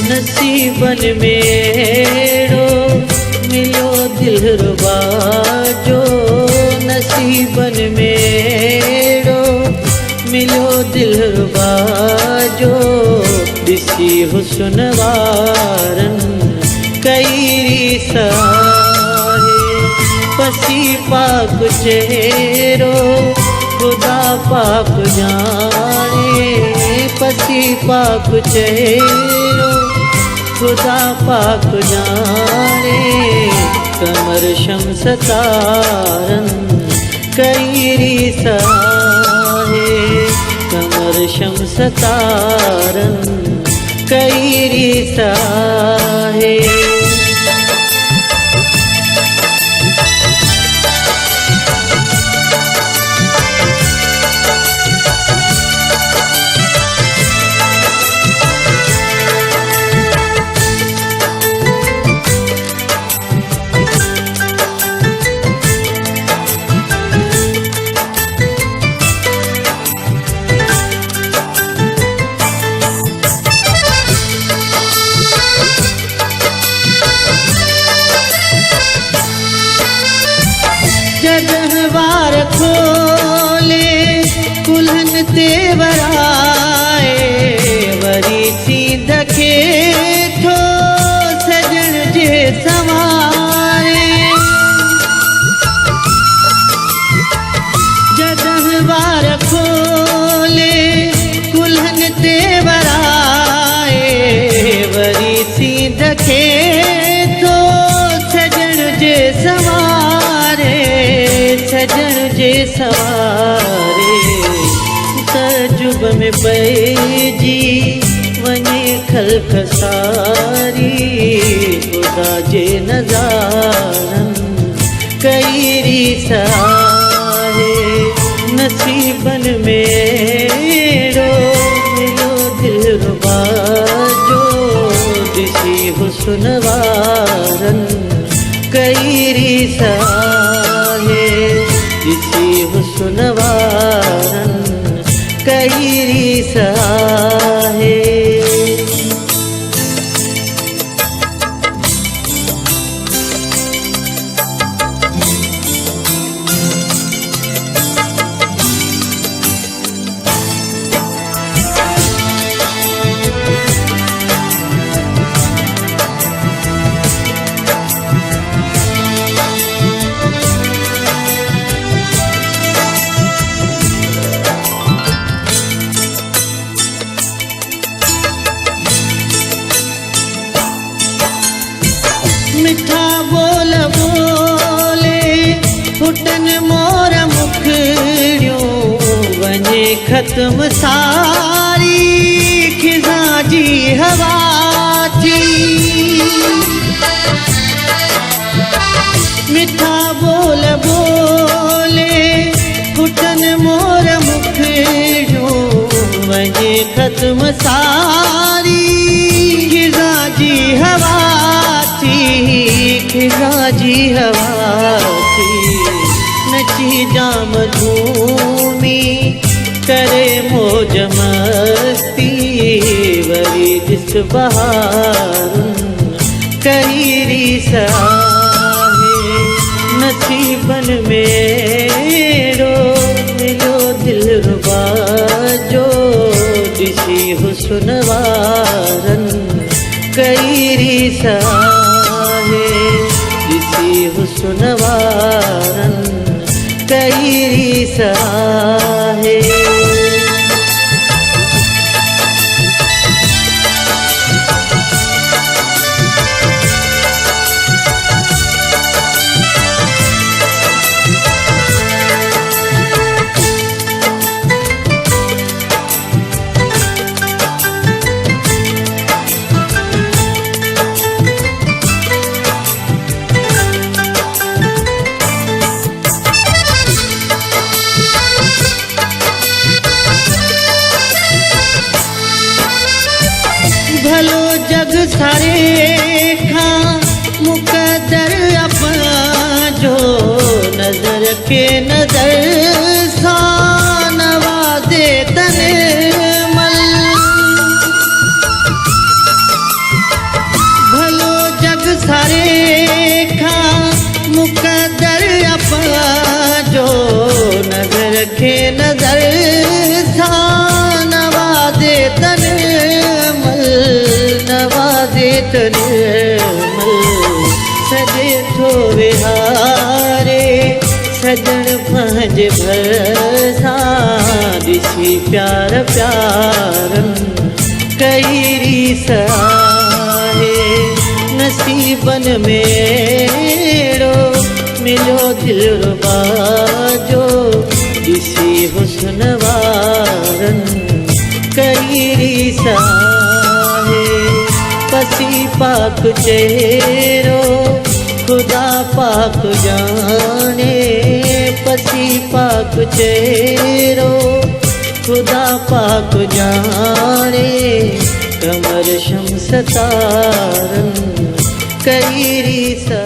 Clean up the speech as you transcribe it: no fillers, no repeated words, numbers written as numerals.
नसीबन मेरो मिलो दिलरुबा जो, नसीबन मेरो मिलो दिलरुबा जो, दिसी हुस्न वारन कईरी साहे। पसी पाक चेहरो खुदा पाक जाने, पसी पाक चेहरो खुदा पाक जाने, कमर शम्स तारन कईरी साहे, कमर शम्स तारन कईरी साहे। जगहवार खोले कुल्हन ते वराए, वरी सीध खे थो सजण जे सवारे। जगहवार खोले कुल्हन ते वराए, वरी सीध खे थो सजण जे सवारे, सजण जे सवारे। तजुब में पइजी वञे ख़ल्क़ सारी, ख़ुदा जे नज़ारन कईरी साहे। नसीबन मेरो मिलो दिलरुबा जो, दिसी हुस्न वारन कईरी साहे, दिसी हुस्न वारन कईरी साहे। मिठा बोल बोले फुटन मोर मुखड़ियों, वञे ख़त्म सारी खिज़ां जी हवा थी। मिठा बोल बोले फुटन मोर मुखड़ियों, वञे ख़त्म सारी खिज़ां जी हवा थी, खिज़ां जी हवा थी। नची जाम धूमी करे मौज मस्ती, वरी ॾिस बहारुन कईरी साहे। नसीबन मेरो मिलो दिलरुबा जो, दिसी हुस्न वारन कईरी साहे, दिसी हुस्न वारन कईरी साहे। भलो जग सारे खां मुक़दर अपना नजर के नजर सां नवाज़े तने मल। नजर सा नवाजे तन मल नवाजे तन मल सजे थो विहारे सजन पंहिंज भरसा ॾिसी प्यार प्यारन कई रीस आहे नसीबन में अहिड़ो मिलियो दिलरुबा जो ॾिसी हुस्न वारन कई रीस आहे पसी पाक चेहरो खुदा पाक जाने पसी पाक चेहरो खुदा पाक जाने कमर शम्स तारन कई रीसा